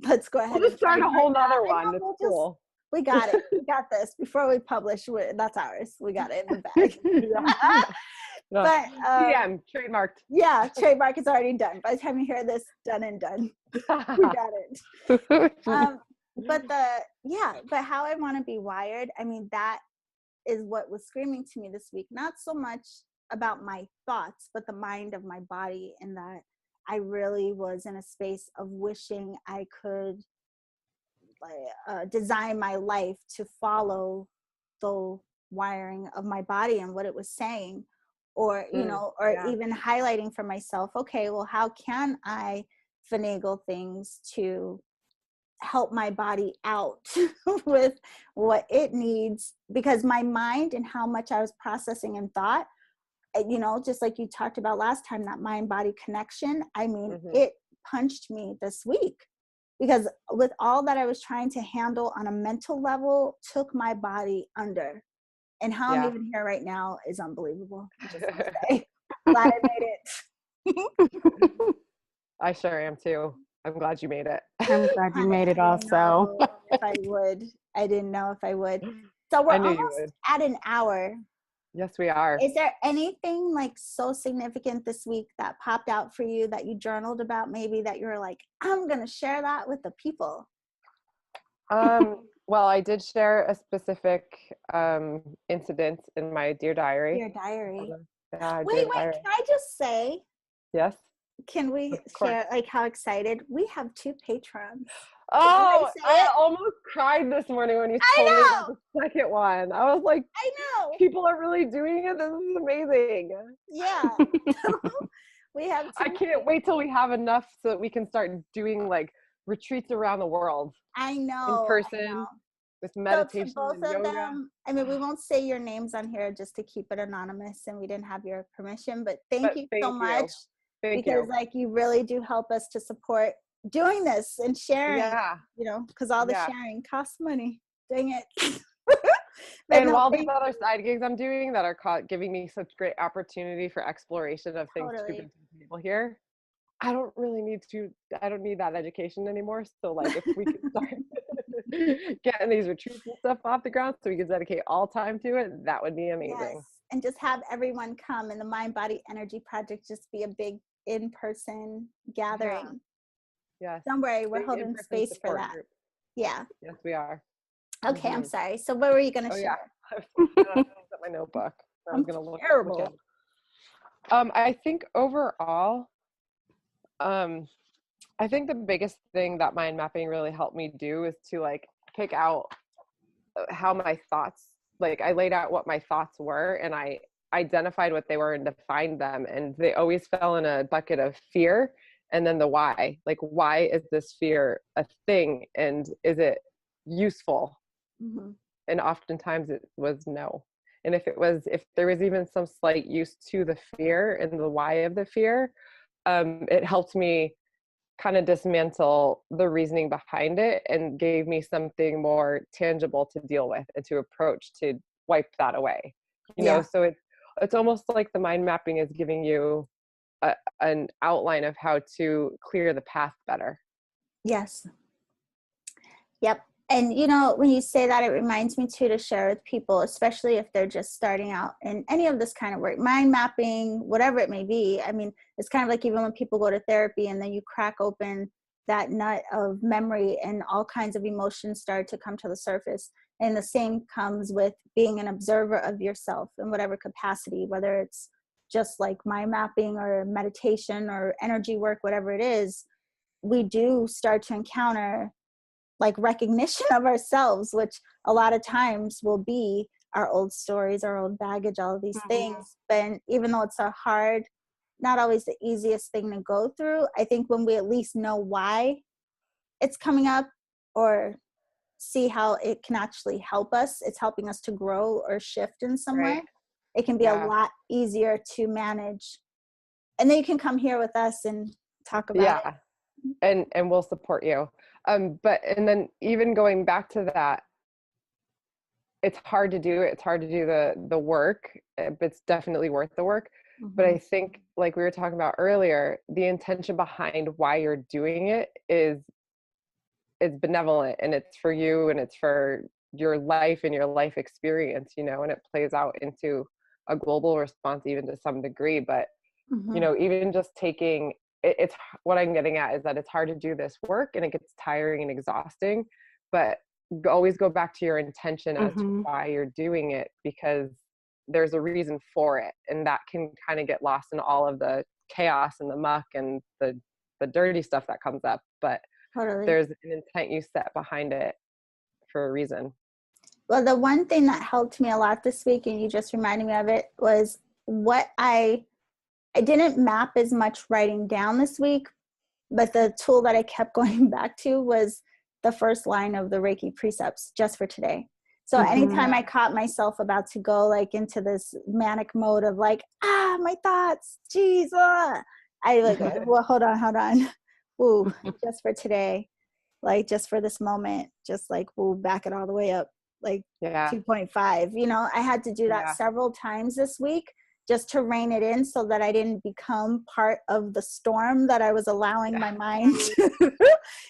let's go ahead. We'll just start a whole nother one. It's cool. We got it. We got this. Before we publish, that's ours. We got it in the bag. But DM trademarked. Yeah, trademark is already done. By the time you hear this, done and done. We got it. But how I want to be wired, I mean, that is what was screaming to me this week. Not so much about my thoughts, but the mind of my body, and that I really was in a space of wishing I could design my life to follow the wiring of my body and what it was saying, or even highlighting for myself, okay, well, how can I finagle things to help my body out with what it needs? Because my mind and how much I was processing and thought, just like you talked about last time, that mind body connection, I mean, it punched me this week, because with all that I was trying to handle on a mental level, took my body under. And how I'm even here right now is unbelievable. Glad I made it. I sure am too. I'm glad you made it. I'm glad you made it also. If I would. I didn't know if I would. So we're almost at an hour. Yes, we are. Is there anything like so significant this week that popped out for you that you journaled about, maybe that you were like, I'm going to share that with the people? Well, I did share a specific incident in my Dear Diary. Dear Diary. Wait, can I just say? Yes. Can we share like how excited? We have 2 patrons. Oh, I almost cried this morning when you told me about the second one. I was like, I know. People are really doing it. This is amazing. Yeah. We have 2. I can't wait till we have enough so that we can start doing like retreats around the world. I know. In person with meditation both and of yoga. them, I mean, we won't say your names on here just to keep it anonymous, and we didn't have your permission, but thank you so much. Because like you really do help us to support doing this and sharing, because all the sharing costs money. Dang it. And while these other side gigs I'm doing that are giving me such great opportunity for exploration of things to people here, I don't need that education anymore. So like if we could start getting these retreats and stuff off the ground so we could dedicate all time to it, that would be amazing. Yes. And just have everyone come, and the Mind Body Energy Project just be a big in-person gathering. Yes. Don't worry, we're holding space for that. Group. Yeah. Yes, we are. Okay, I'm sorry. So what were you going to share? I was going to look at my notebook. I was going to look terrible. I think overall, I think the biggest thing that mind mapping really helped me do is to like pick out how my thoughts, like I laid out what my thoughts were and I identified what they were and defined them. And they always fell in a bucket of fear. And then the why, like, why is this fear a thing? And is it useful? Mm-hmm. And oftentimes it was no. And if there was even some slight use to the fear and the why of the fear, it helped me kind of dismantle the reasoning behind it and gave me something more tangible to deal with and to approach to wipe that away. You know, so it's almost like the mind mapping is giving you an outline of how to clear the path better. Yes. Yep. And, you know, when you say that, it reminds me too to share with people, especially if they're just starting out in any of this kind of work, mind mapping, whatever it may be. I mean, it's kind of like even when people go to therapy and then you crack open that nut of memory and all kinds of emotions start to come to the surface. And the same comes with being an observer of yourself in whatever capacity, whether it's just like mind mapping or meditation or energy work, whatever it is, we do start to encounter like recognition of ourselves, which a lot of times will be our old stories, our old baggage, all of these things. But even though it's a hard, not always the easiest thing to go through, I think when we at least know why it's coming up or see how it can actually help us, it's helping us to grow or shift in some way, it can be a lot easier to manage And then you can come here with us and talk about it. And we'll support you. But, and then even going back to that, it's hard to do it. It's hard to do the work, but it's definitely worth the work. But I think, like we were talking about earlier, the intention behind why you're doing it is benevolent, and it's for you, and it's for your life and your life experience, you know, and it plays out into a global response even to some degree. But, you know, even just taking it's what I'm getting at is that it's hard to do this work and it gets tiring and exhausting, but always go back to your intention as to why you're doing it, because there's a reason for it. And that can kind of get lost in all of the chaos and the muck and the dirty stuff that comes up. But there's an intent you set behind it for a reason. Well, the one thing that helped me a lot this week, and you just reminded me of it, was what I didn't map as much writing down this week, but the tool that I kept going back to was the first line of the Reiki precepts just for today. So anytime I caught myself about to go like into this manic mode of like, my thoughts, geez, I like, well, hold on. Ooh, just for today, like just for this moment, just like, we'll back it all the way up, like 2.5. You know, I had to do that several times this week just to rein it in so that I didn't become part of the storm that I was allowing my mind to,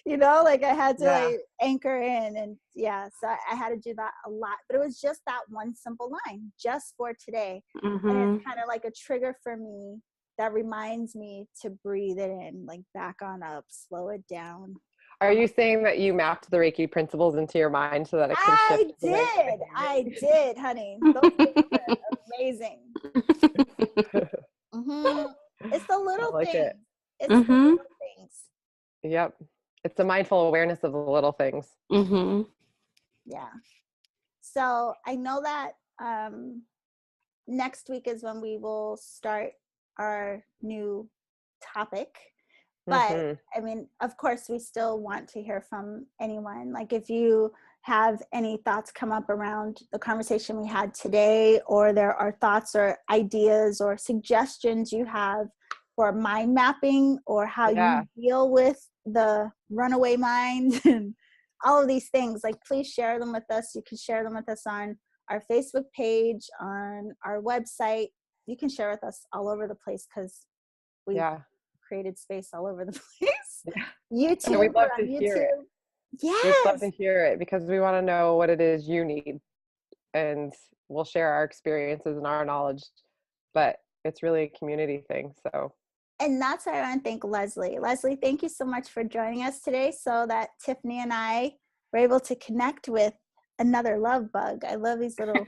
you know, like I had to like anchor in. And so I had to do that a lot, but it was just that one simple line, just for today. And it's kind of like a trigger for me that reminds me to breathe it in, like back on up, slow it down. Are you saying that you mapped the Reiki principles into your mind so that it can shift? I did, honey. Those things are amazing. It's the little things. It's the little things. Yep. It's a mindful awareness of the little things. Yeah. So I know that next week is when we will start our new topic. But I mean, of course, we still want to hear from anyone. Like if you have any thoughts come up around the conversation we had today, or there are thoughts or ideas or suggestions you have for mind mapping, or how you deal with the runaway mind and all of these things, like please share them with us. You can share them with us on our Facebook page, on our website. You can share with us all over the place, because we created space all over the place. YouTube, and we'd love to hear it. Yes. We'd love to hear it, because we want to know what it is you need, and we'll share our experiences and our knowledge, but it's really a community thing. So, and that's why I want to thank Leslie. Leslie, thank you so much for joining us today, so that Tiffany and I were able to connect with another love bug. I love these little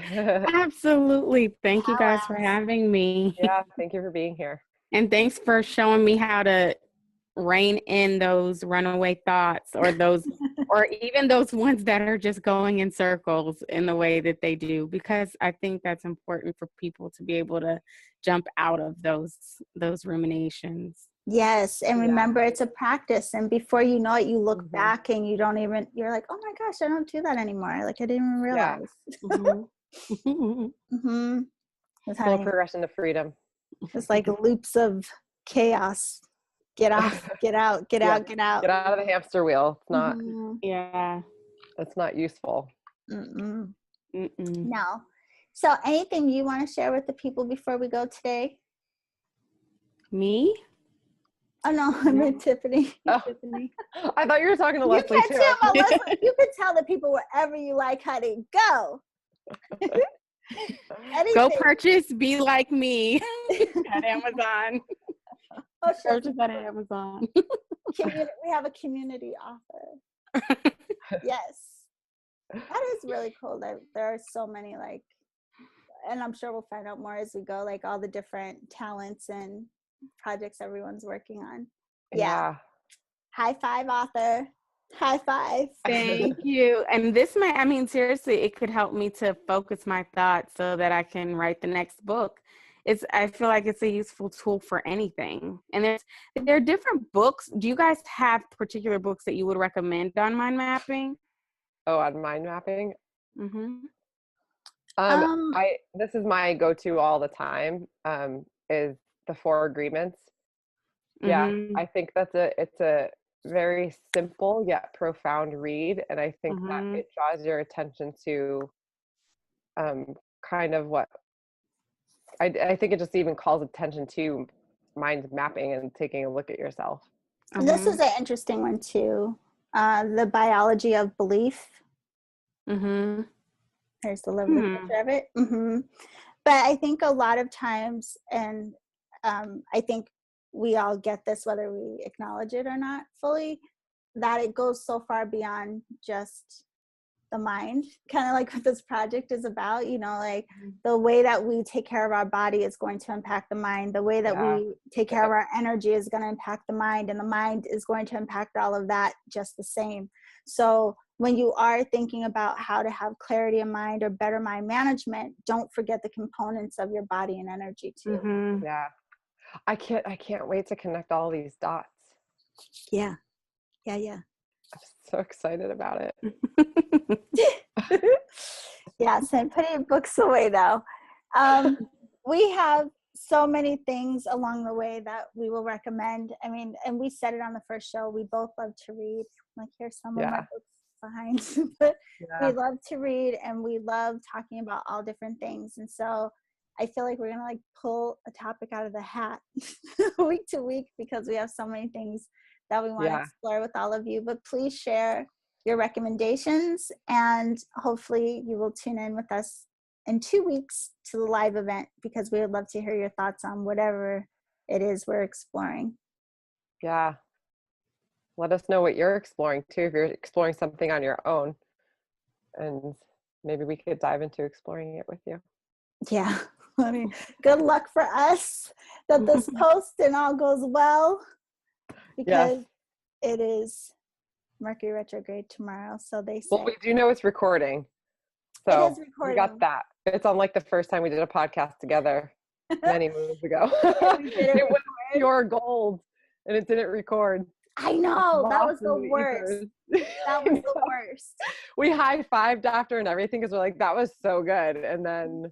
Absolutely. Thank you guys for having me. Thank you for being here. And thanks for showing me how to rein in those runaway thoughts, or those, or even those ones that are just going in circles in the way that they do, because I think that's important for people to be able to jump out of those ruminations. Yes. And remember, it's a practice. And before you know it, you look back and you're like, oh my gosh, I don't do that anymore. Like I didn't even realize. It's a progression to freedom. It's like loops of chaos. Get off, get out, get out, get out. Get out of the hamster wheel. It's not. It's not useful. No. So anything you want to share with the people before we go today? Me? Oh no, I meant Tiffany. Tiffany. I thought you were talking to Leslie too. Leslie. You can tell the people wherever you like, honey. Go. Go purchase Be Like Me at Amazon. Purchase at Amazon. We have a community offer. Yes. That is really cool. There are so many, like, and I'm sure we'll find out more as we go, like all the different talents and projects everyone's working on. Yeah. High five, author. High five. Thank you. And this seriously, it could help me to focus my thoughts so that I can write the next book. I feel like it's a useful tool for anything. And there are different books. Do you guys have particular books that you would recommend on mind mapping? Oh, on mind mapping? This is my go-to all the time, is the 4 agreements. Yeah, I think it's a very simple yet profound read, and I think that it draws your attention to kind of what I think it just even calls attention to mind mapping and taking a look at yourself. This is an interesting one too. The biology of belief. There's the lovely picture of it. But I think a lot of times, and I think we all get this whether we acknowledge it or not fully, that it goes so far beyond just the mind, kind of like what this project is about, you know, like the way that we take care of our body is going to impact the mind. The way that we take care of our energy is going to impact the mind, and the mind is going to impact all of that just the same. So when you are thinking about how to have clarity of mind or better mind management, don't forget the components of your body and energy too. Yeah. I can't wait to connect all these dots. Yeah. I'm so excited about it. Yes, and putting books away now. We have so many things along the way that we will recommend. I mean, and we said it on the first show, we both love to read. Like, here's some of my books behind. But we love to read, and we love talking about all different things. And so I feel like we're going to like pull a topic out of the hat week to week, because we have so many things that we want to explore with all of you. But please share your recommendations, and hopefully you will tune in with us in 2 weeks to the live event, because we would love to hear your thoughts on whatever it is we're exploring. Yeah. Let us know what you're exploring too, if you're exploring something on your own, and maybe we could dive into exploring it with you. Yeah. I mean, good luck for us that this post and all goes well, because it is Mercury retrograde tomorrow, so they say. Well, we do know it's recording. So it is recording. We got that. It's unlike the first time we did a podcast together many moons ago. It was pure gold, and it didn't record. I know, that was the worst. That was the worst. We high-fived after and everything, because we're like, that was so good, and then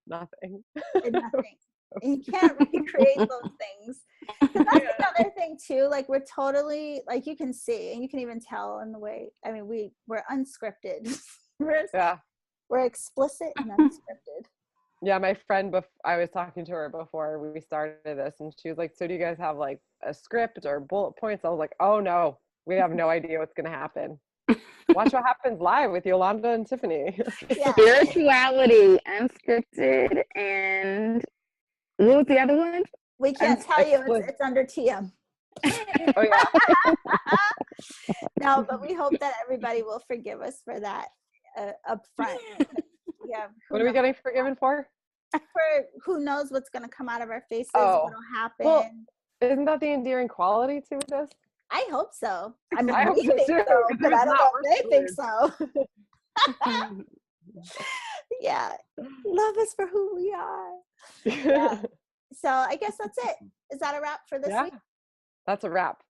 nothing. Nothing. And you can't recreate those things. That's another thing too. Like, we're totally, like, you can see, and you can even tell in the way. I mean, we're unscripted. We're explicit and unscripted. Yeah, my friend, I was talking to her before we started this, and she was like, so do you guys have like a script or bullet points? I was like, oh no, we have no idea what's going to happen. Watch what happens live with Yolanda and Tiffany. Spirituality, unscripted, and what was the other one? We can't tell you. It's under TM. Oh yeah. No, but we hope that everybody will forgive us for that up front. Yeah. What are we getting forgiven for? For who knows what's going to come out of our faces, what'll happen. Well, isn't that the endearing quality to this? I hope so. I mean, I hope so too, but I don't know if they think so. Yeah. Love us for who we are. Yeah. So I guess that's it. Is that a wrap for this week? That's a wrap.